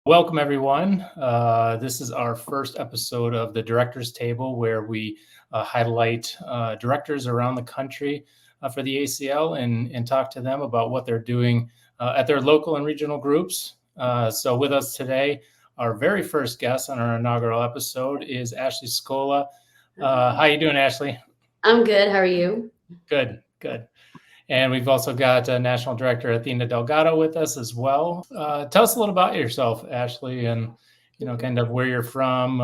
Welcome, everyone. This is our first episode of the Directors Table, where we highlight directors around the country for the ACL and talk to them about what they're doing at their local and regional groups. So with us today, our very first guest on our inaugural episode is Ashlea Scola. How you doing, Ashlea? I'm good. How are you? Good. And we've also got National Director Athena Delgado with us as well. Tell us a little about yourself, Ashlea, and kind of where you're from,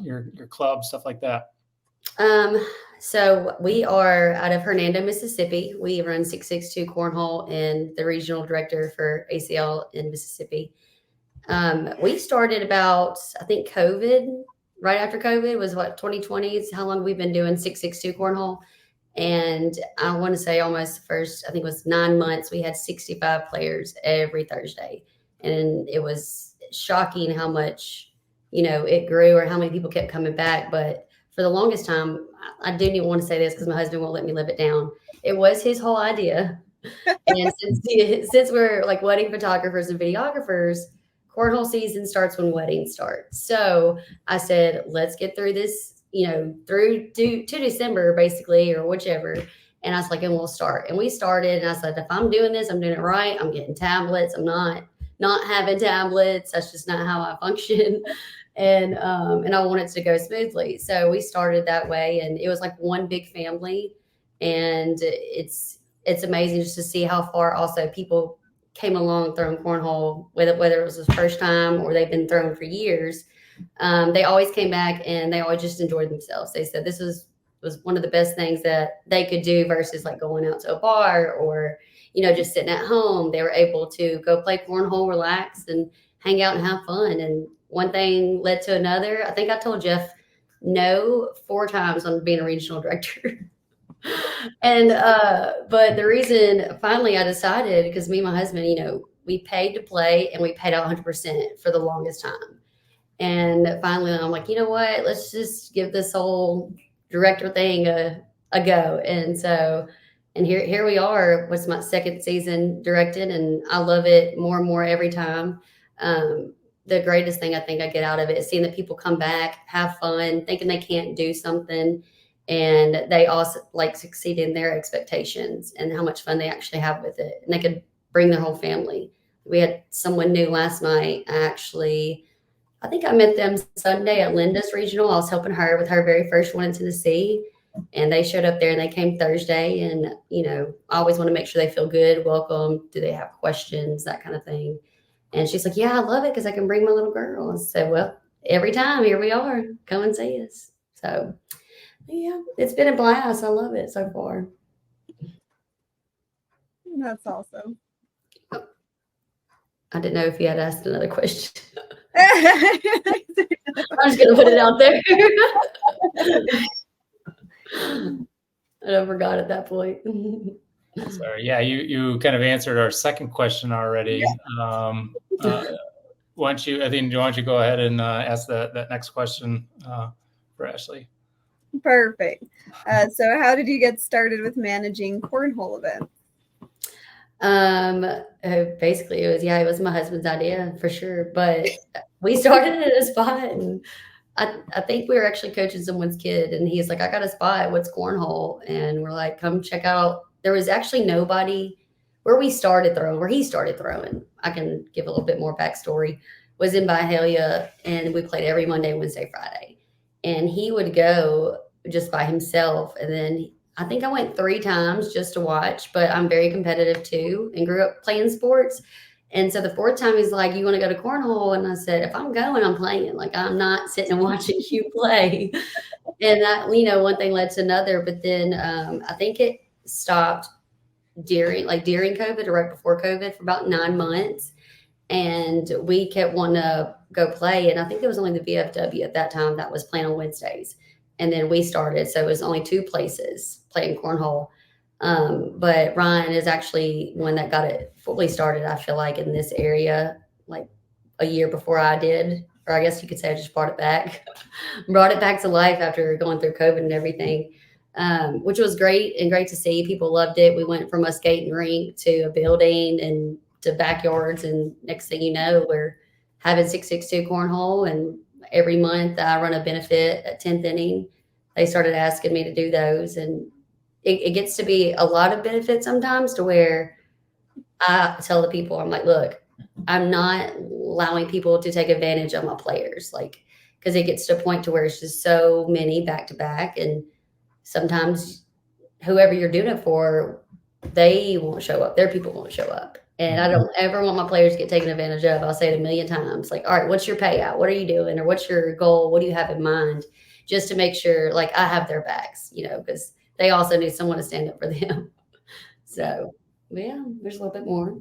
your club, stuff like that. So we are out of Hernando, Mississippi. We run 662 Cornhole and the Regional Director for ACL in Mississippi. We started about, I think, right after COVID was 2020. It's how long we've been doing 662 Cornhole. And I want to say almost the first, I think it was 9 months, we had 65 players every Thursday. And it was shocking how much, it grew or how many people kept coming back. But for the longest time, I didn't even want to say this because my husband won't let me live it down. It was his whole idea. And since we're like wedding photographers and videographers, cornhole season starts when weddings start. So I said, let's get through this, through to December basically, or whichever. And I was like, and we'll start. And we started. And I said, if I'm doing this, I'm doing it right. I'm getting tablets. I'm not having tablets. That's just not how I function. And I want it to go smoothly. So we started that way, and it was like one big family. And it's amazing just to see how far also people came along throwing cornhole, whether it was the first time or they've been throwing for years. They always came back and they always just enjoyed themselves. They said this was one of the best things that they could do versus like going out to a bar or, just sitting at home. They were able to go play cornhole, relax, and hang out and have fun. And one thing led to another. I think I told Jeff no 4 times on being a regional director. And but the reason finally I decided, because me and my husband, we paid to play and we paid out 100% for the longest time. And finally I'm like, you know what, let's just give this whole director thing a go. And so, and here we are. What's my second season directing, and I love it more and more every time. The greatest thing I think I get out of it is seeing the people come back, have fun, thinking they can't do something, and they also like succeed in their expectations and how much fun they actually have with it. And they could bring their whole family. We had someone new last night. I think I met them Sunday at Linda's Regional. I was helping her with her very first one in Tennessee. And they showed up there and they came Thursday. And, I always want to make sure they feel good, welcome. Do they have questions, that kind of thing. And she's like, yeah, I love it because I can bring my little girl. I said, well, every time, here we are. Come and see us. So, yeah, it's been a blast. I love it so far. That's awesome. I didn't know if you had asked another question. I'm just going to put it out there. I forgot at that point. Sorry. Yeah, you kind of answered our second question already. Yeah. Why don't you go ahead and ask that next question for Ashlea? Perfect. So how did you get started with managing cornhole events? Basically it was my husband's idea for sure, but we started at a spot, and I think we were actually coaching someone's kid, and he's like, I got a spot, what's cornhole? And we're like, come check out. There was actually nobody where he started throwing. I can give a little bit more backstory. Was in Byhalia, and we played every Monday, Wednesday, Friday, and he would go just by himself. And then I think I went 3 times just to watch, but I'm very competitive too and grew up playing sports. And so the 4th time he's like, you want to go to cornhole? And I said, if I'm going, I'm playing. Like, I'm not sitting and watching you play. And that, one thing led to another. But then I think it stopped during COVID or right before COVID for about 9 months. And we kept wanting to go play. And I think it was only the VFW at that time that was playing on Wednesdays. And then we started. So it was only 2 places playing cornhole. But Ryan is actually one that got it fully started, I feel like, in this area, like a year before I did. Or I guess you could say I just brought it back to life after going through COVID and everything, which was great to see. People loved it. We went from a skating rink to a building and to backyards. And next thing you know, we're having 662 cornhole, and every month I run a benefit at 10th inning. They started asking me to do those, and it gets to be a lot of benefits sometimes to where I tell the people, I'm like, look, I'm not allowing people to take advantage of my players, like, because it gets to a point to where it's just so many back to back, and sometimes whoever you're doing it for, they won't show up. Their people won't show up. And I don't ever want my players to get taken advantage of. I'll say it a million times. Like, all right, what's your payout? What are you doing? Or what's your goal? What do you have in mind? Just to make sure, like, I have their backs, because they also need someone to stand up for them. So, yeah, there's a little bit more.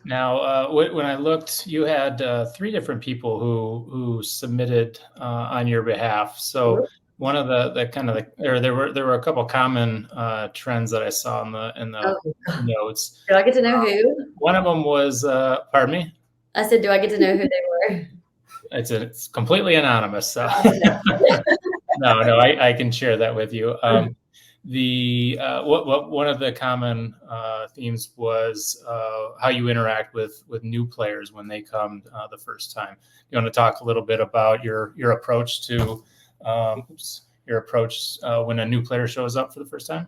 Now, when I looked, you had 3 different people who submitted on your behalf. So one of there were a couple common trends that I saw in the notes. Do I get to know who? One of them was, pardon me? I said, do I get to know who they were? It's completely anonymous. So no, I can share that with you. One of the common themes was how you interact with new players when they come the first time. You want to talk a little bit about your approach to when a new player shows up for the first time?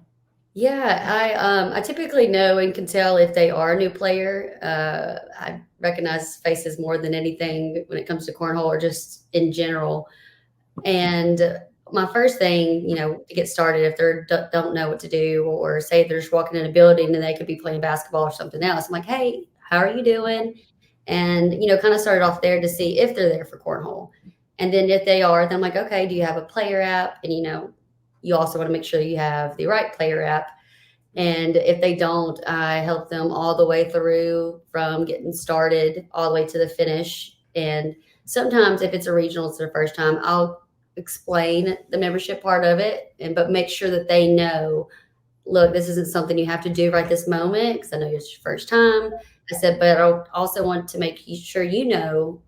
Yeah, I typically know and can tell if they are a new player. I recognize faces more than anything when it comes to cornhole or just in general. And my first thing, to get started, if they don't know what to do, or say they're just walking in a building and they could be playing basketball or something else, I'm like, hey, how are you doing? And, kind of started off there to see if they're there for cornhole. And then if they are, then I'm like, okay, do you have a player app? And, you also want to make sure you have the right player app. And if they don't, I help them all the way through from getting started all the way to the finish. And sometimes if it's a regional, it's their first time, I'll explain the membership part of it, but make sure that they know, look, this isn't something you have to do right this moment, because I know it's your first time. I said, but I also want to make sure you know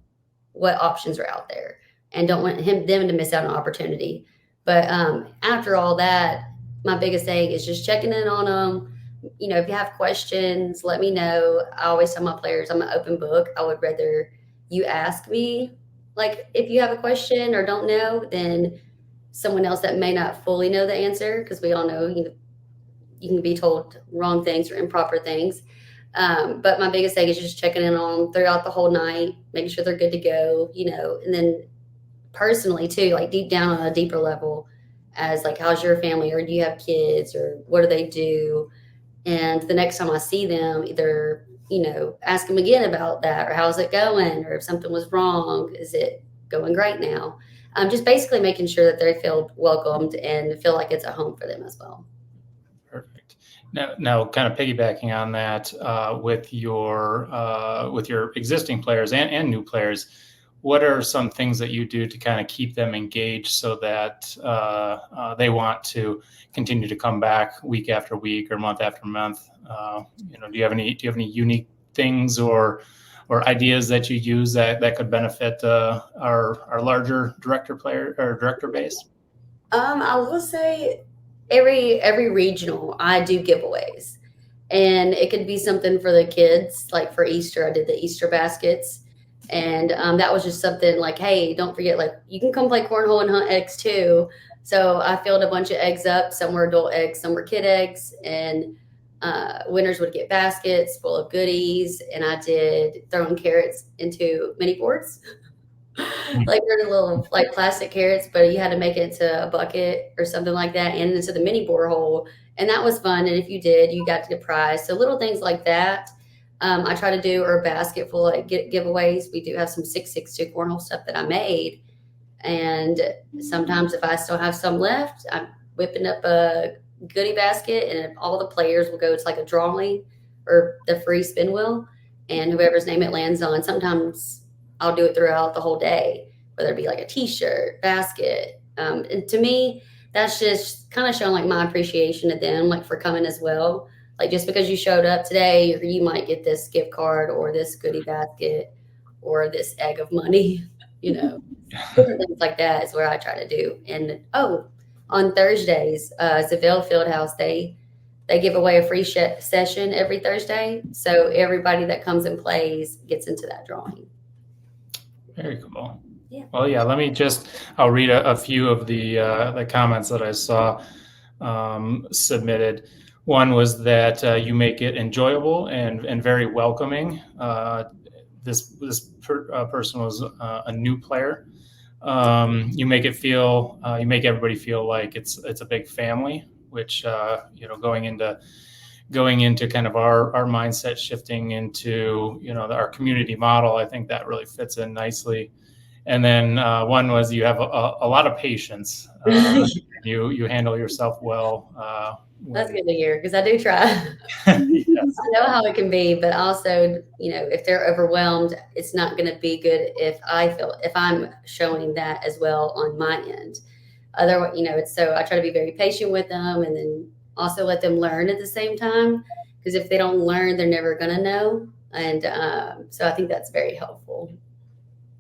what options are out there, and don't want them to miss out on opportunity. But after all that, my biggest thing is just checking in on them. If you have questions, let me know. I always tell my players I'm an open book. I would rather you ask me, like, if you have a question or don't know, then someone else that may not fully know the answer, because we all know you can be told wrong things or improper things. But my biggest thing is just checking in on them throughout the whole night, making sure they're good to go, and then personally too, like deep down on a deeper level, as like, how's your family, or do you have kids, or what do they do? And the next time I see them, either, ask them again about that, or how's it going, or if something was wrong, is it going great now? Just basically making sure that they feel welcomed and feel like it's a home for them as well. Perfect. Now, kind of piggybacking on that, with your existing players and new players, what are some things that you do to kind of keep them engaged so that they want to continue to come back week after week or month after month? Do you have any unique things or ideas that you use that could benefit our larger director base? I will say every regional, I do giveaways, and it could be something for the kids. Like for Easter, I did the Easter baskets. And that was just something like, hey, don't forget, like, you can come play cornhole and hunt eggs too. So I filled a bunch of eggs up. Some were adult eggs, some were kid eggs. And winners would get baskets full of goodies. And I did throwing carrots into mini boards. Like they're little like plastic carrots, but you had to make it into a bucket or something like that, and into the mini borehole. And that was fun. And if you did, you got to get a prize. So little things like that. I try to do a basket full of giveaways. We do have some 662 cornhole stuff that I made. And sometimes if I still have some left, I'm whipping up a goodie basket, and all the players will go. It's like a drawing or the free spin wheel, and whoever's name it lands on. Sometimes I'll do it throughout the whole day, whether it be like a t-shirt, basket. And to me, that's just kind of showing like my appreciation to them, like for coming as well. Like just because you showed up today, you might get this gift card or this goodie basket or this egg of money, different things like that is what I try to do. And on Thursdays, Seville Fieldhouse, they give away a free session every Thursday. So everybody that comes and plays gets into that drawing. Very cool. Yeah. Well, yeah, I'll read a few of the comments that I saw submitted. One was that you make it enjoyable and very welcoming. This person was a new player. You make everybody feel like it's a big family, which going into kind of our mindset shifting into our community model. I think that really fits in nicely. And then one was you have a lot of patience. You handle yourself well. That's good to hear because I do try. Yes. I know how it can be, but also, if they're overwhelmed, it's not going to be good if I'm showing that as well on my end. Otherwise, so I try to be very patient with them and then also let them learn at the same time. Because if they don't learn, they're never going to know. And so I think that's very helpful.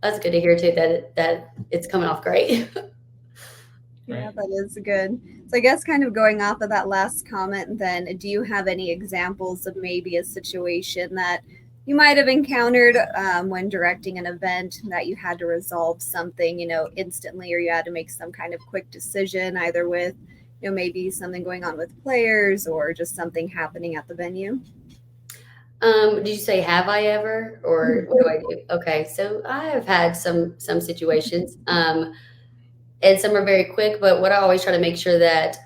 That's good to hear too, that it's coming off great. Yeah, that is good. So I guess kind of going off of that last comment, then, do you have any examples of maybe a situation that you might have encountered when directing an event that you had to resolve something, instantly, or you had to make some kind of quick decision, either with, maybe something going on with players or just something happening at the venue? Did you say have I ever, or what do I do? Okay, so I have had some situations, and some are very quick. But what I always try to make sure that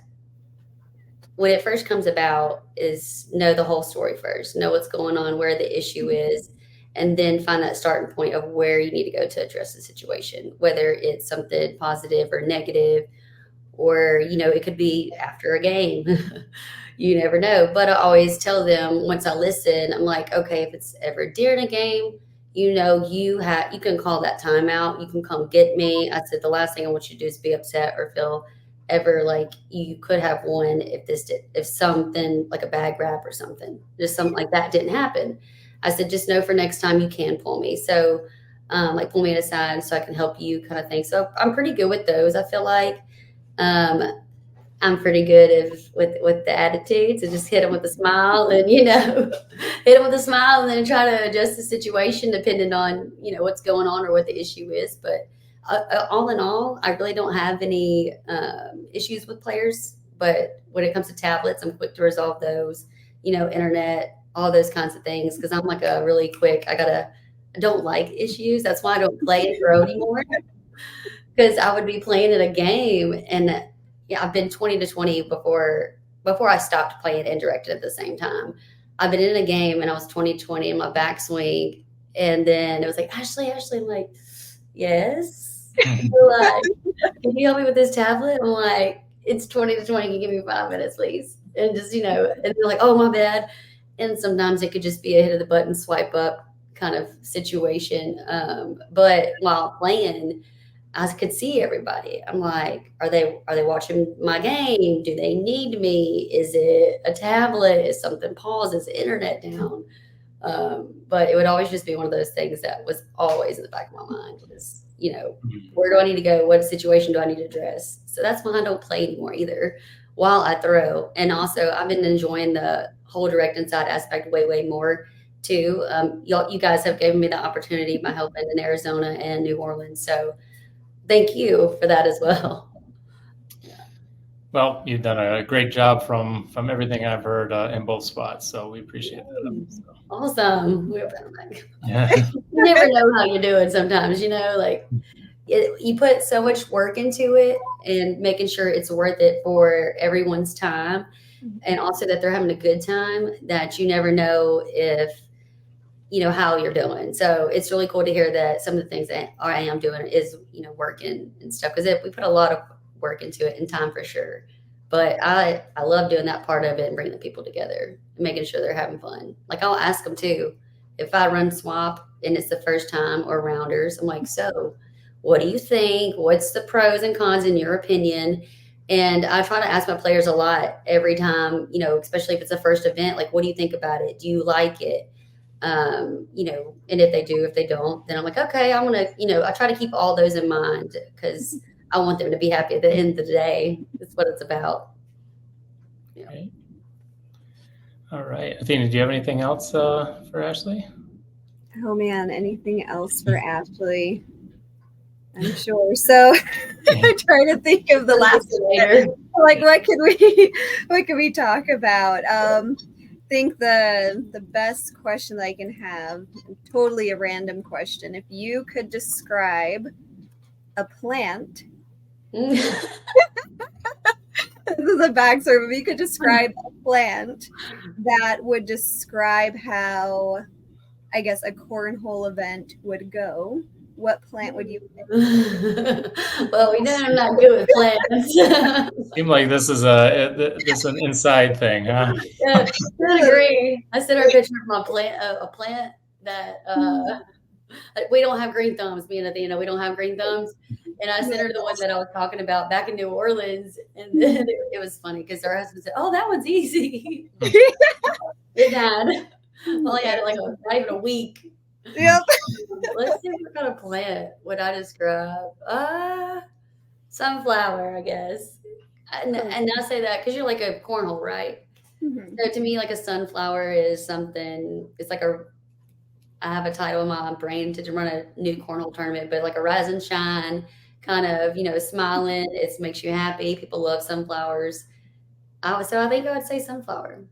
when it first comes about is know the whole story first, know what's going on, where the issue is, and then find that starting point of where you need to go to address the situation, whether it's something positive or negative, or it could be after a game. You never know. But I always tell them once I listen, I'm like, okay, if it's ever during a game, you can call that timeout. You can come get me. I said the last thing I want you to do is be upset or feel ever like you could have won if something like a bag grab or something, just something like that didn't happen. I said, just know for next time you can pull me. So like pull me aside so I can help you kind of thing. So I'm pretty good with those. I feel like um, I'm pretty good with the attitude. So just hit them with a smile and, hit them with a smile and then try to adjust the situation depending on, what's going on or what the issue is. But all in all, I really don't have any issues with players. But when it comes to tablets, I'm quick to resolve those, internet, all those kinds of things. Because I'm like a really quick, I don't like issues. That's why I don't play in pro anymore. Because I would be playing in a game and I've been 20-20 before I stopped playing and directed at the same time. I've been in a game and I was 20-20 in my backswing. And then it was like, Ashley, I'm like, yes. Like, can you help me with this tablet? I'm like, it's 20-20. Can you give me 5 minutes, please? And just, and they're like, oh, my bad. And sometimes it could just be a hit of the button, swipe up kind of situation. But while playing, I could see everybody. I'm like, are they watching my game? Do they need me? Is it a tablet? Is something paused? Is the internet down? But it would always just be one of those things that was always in the back of my mind was, where do I need to go? What situation do I need to address? So that's why I don't play anymore either while I throw. And also I've been enjoying the whole direct inside aspect way, way more too. You guys have given me the opportunity by helping in Arizona and New Orleans. So thank you for that as well. Well, you've done a great job from everything I've heard in both spots, so we appreciate that. So. Awesome. Yeah. You never know how you're doing sometimes, like you put so much work into it and making sure it's worth it for everyone's time and also that they're having a good time that you never know if how you're doing. So it's really cool to hear that some of the things that I am doing is, working and stuff. Because we put a lot of work into it and time for sure. But I love doing that part of it and bringing the people together and making sure they're having fun. Like I'll ask them too, if I run swap and it's the first time or rounders, I'm like, so what do you think? What's the pros and cons in your opinion? And I try to ask my players a lot every time, especially if it's a first event, like, what do you think about it? Do you like it? And if they do, if they don't, then I'm like, okay, I'm going to, I try to keep all those in mind because I want them to be happy at the end of the day. That's what it's about. Yeah. Okay. All right. Athena, do you have anything else for Ashley? Oh man, anything else for Ashley? I'm sure. So I'm trying to think of the last later. like what could we talk about? Think the best question that I can have, totally a random question. If you could describe a plant, this is a backstory, but if you could describe a plant that would describe how, I guess, a cornhole event would go, what plant would you pick? Well, we know I'm not good with plants. Seemed like this is an inside thing, huh? Yeah, I agree. I sent her a picture of my plant, a plant that we don't have green thumbs. Me and Athena, we don't have green thumbs. And I sent her the one that I was talking about back in New Orleans, and then it was funny because her husband said, "Oh, that one's easy." It had only had like not even a week. Yep. Let's see what kind of plant would I describe. Sunflower, I guess. And I say that because you're like a cornhole, right? Mhm. So to me, like a sunflower is something. It's like I have a title in my brain to run a new cornhole tournament, but like a rise and shine, kind of, smiling. It makes you happy. People love sunflowers. So I think I would say sunflower.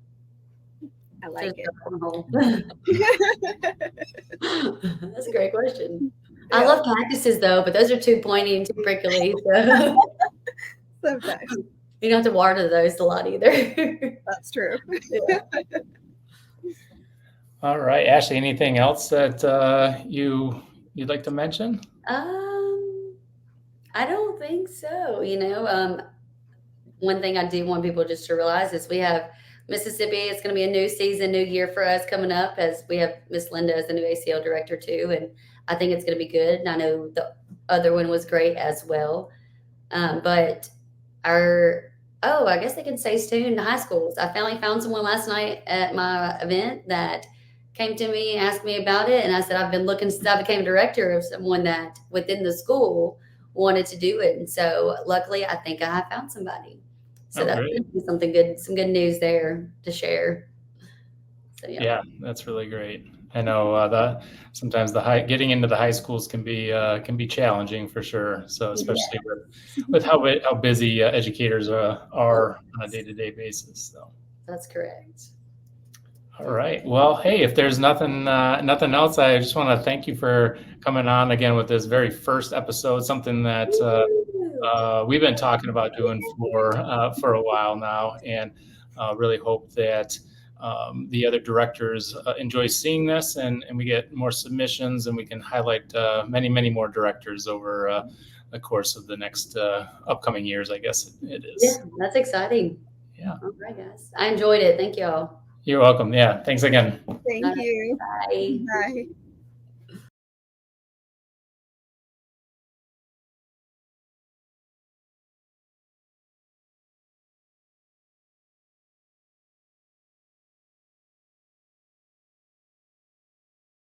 I like it. Cornhole. That's a great question. I love cactuses though, but those are too pointy and too prickly. So Sometimes. you don't have to water those a lot either. That's true. Yeah. All right, Ashley, anything else that you'd like to mention? I don't think so. One thing I do want people just to realize is we have Mississippi. It's going to be a new season, new year for us coming up, as we have Miss Linda as the new ACL director too, and I think it's going to be good. And I know the other one was great as well. But I guess they can stay tuned to high schools. I finally found someone last night at my event that came to me, asked me about it, and I said I've been looking since I became director of someone that within the school wanted to do it. And so luckily I think I have found somebody. So that's something good, some good news there to share. So yeah, that's really great. I know sometimes getting into the high schools can be challenging for sure. So especially with how busy educators are on a day-to-day basis. So that's correct. All right. Well, hey, if there's nothing else, I just want to thank you for coming on again with this very first episode. Something that we've been talking about doing for a while now, and really hope that the other directors enjoy seeing this, and we get more submissions, and we can highlight many more directors over the course of the next upcoming years. I guess it is. Yeah, that's exciting. Yeah. All right, guys. I enjoyed it. Thank you all. You're welcome. Yeah. Thanks again. Thank you. Bye. Bye.